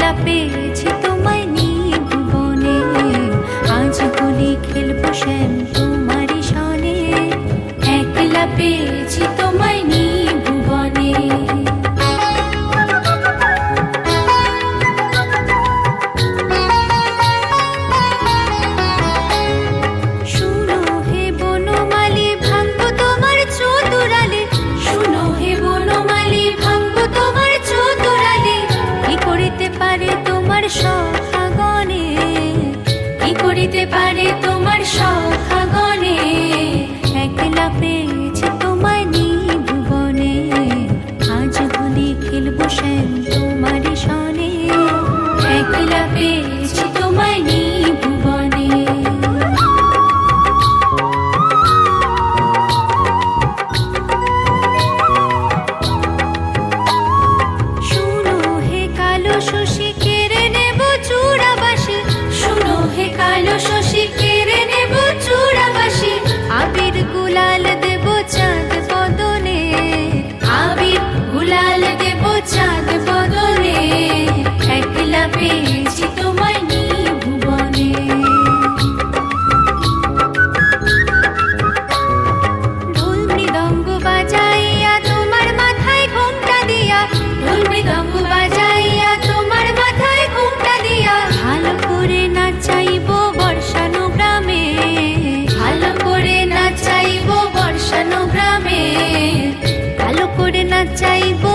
একলা পেয়েছি তোমায় নিয়ে ভুবনে, আজ হোলি খেলবো শ্যাম তোমারই সনে, একলা পেয়েছি তোমায় নিয়ে ভুবনে। শুনো হে বনমালী ভাঙবো তোমার চতুরালে, শুনো হে বনমালী ভাঙবো তোমার চতুরালে, কি করিতে পারে তোমার সখাগণে, কি করিতে পারে তোমার সখাগণে, একলা পেয়েছি তোমায় নিয়ে ভুবনে, আজ হোলি খেলবো শ্যাম তোমারই সনে, একলা পেয়েছি তোমায় নিয়ে ভুবনে। শুনো হে কালো শশী কেড়ে নেব চূড়াবাসী, শুনো হে কালো শশী কেড়ে নেব চূড়াবাসী, আবির গুলাল দেব চাঁদ বদনে, আবির গুলাল দেব চাঁদ বদনে, একলা পেয়েছি তোমায় নিয়ে ভুবনে। ঢোল মৃদঙ্গ বাজাইয়া তোমার মাথায় ঘোমটা দিয়া, ঢোল মৃদঙ্গ বাজাইয়া তোমার মাথায় ঘোমটা দিয়া, ভালো করে নাচাইবো বর্ষানো গ্রামে, ভালো করে নাচাইবো বর্ষানো গ্রামে, ভালো করে নাচাইবো